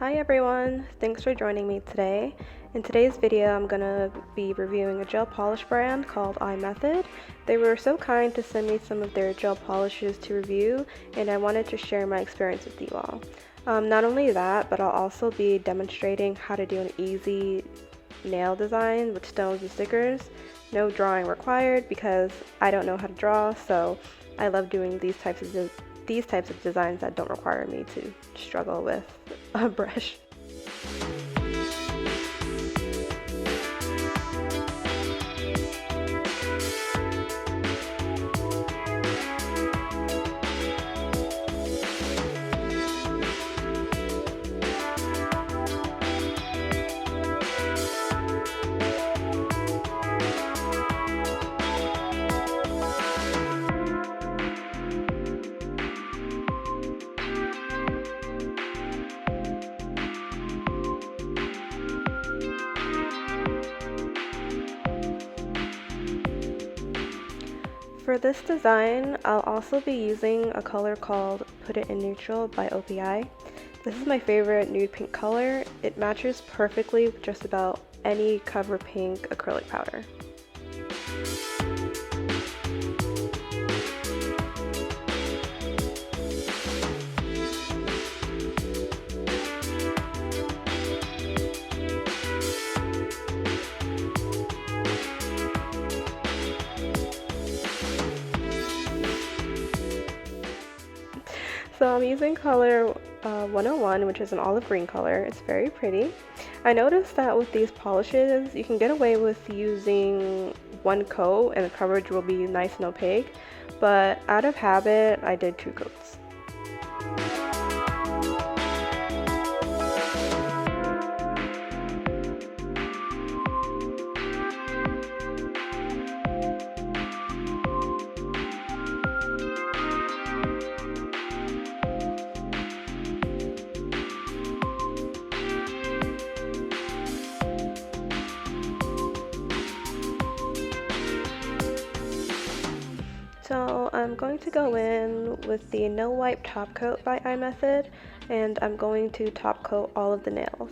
Hi everyone, thanks for joining me today. In today's video I'm going to be reviewing a gel polish brand called iMethod. They were so kind to send me some of their gel polishes to review, and I wanted to share my experience with you all. Not only that, but I'll also be demonstrating how to do an easy nail design with stones and stickers. No drawing required because I don't know how to draw, so I love doing these types of designs that don't require me to struggle with a brush. For this design, I'll also be using a color called Put It in Neutral by opaque. This is my favorite nude pink color. It matches perfectly with just about any cover pink acrylic powder. So I'm using color 101, which is an olive green color. It's very pretty. I noticed that with these polishes, you can get away with using one coat and the coverage will be nice and opaque, but out of habit, I did 2 coats. So I'm going to go in with the No Wipe Top Coat by iMethod, and I'm going to top coat all of the nails.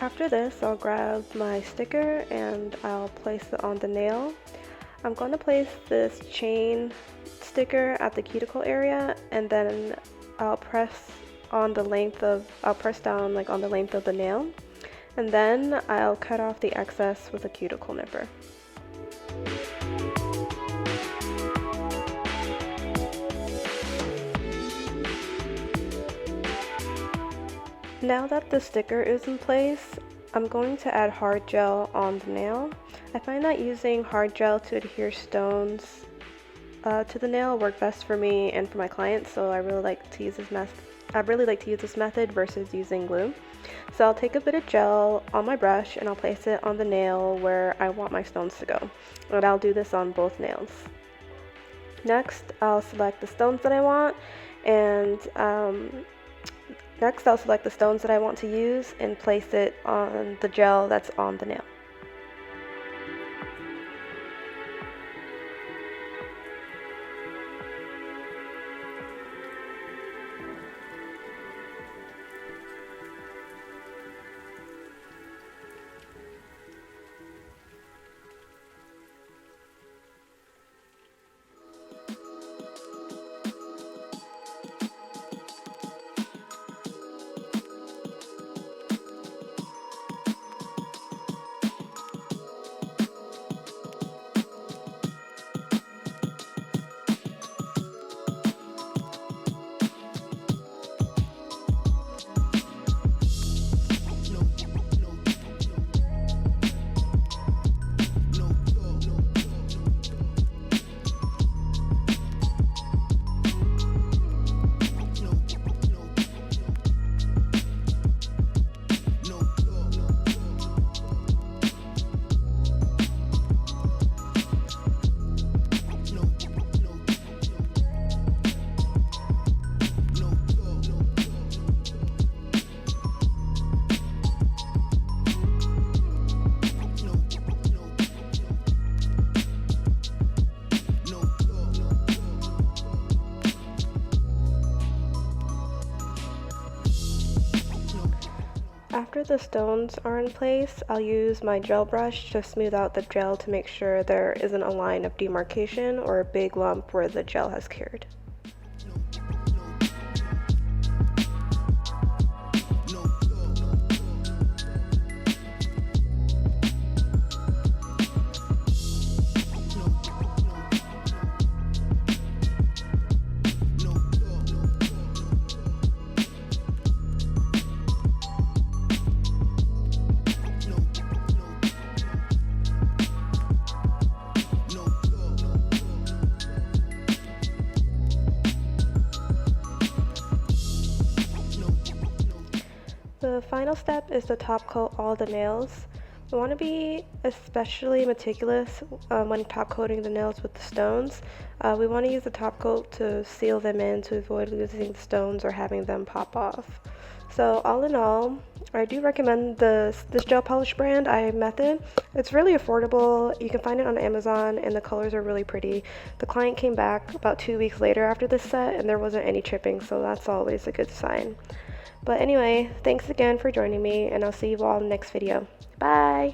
After this, I'll grab my sticker and I'll place it on the nail. I'm going to place this chain sticker at the cuticle area, and then I'll press down like on the length of the nail, and then I'll cut off the excess with a cuticle nipper. Now that the sticker is in place, I'm going to add hard gel on the nail. I find that using hard gel to adhere stones to the nail work best for me and for my clients, so I really like to use this method versus using glue. So I'll take a bit of gel on my brush and I'll place it on the nail where I want my stones to go. And I'll do this on both nails. Next, I'll select the stones that I want, and Next, I'll select the stones that I want to use and place it on the gel that's on the nail. after the stones are in place, I'll use my gel brush to smooth out the gel to make sure there isn't a line of demarcation or a big lump where the gel has cured. The final step is to top coat all the nails. We want to be especially meticulous when top coating the nails with the stones. We want to use the top coat to seal them in to avoid losing the stones or having them pop off. So all in all, I do recommend this gel polish brand, iMethod. It's really affordable. You can find it on Amazon and the colors are really pretty. The client came back about 2 weeks later after this set and there wasn't any chipping, so that's always a good sign. But anyway, thanks again for joining me, and I'll see you all in the next video. Bye!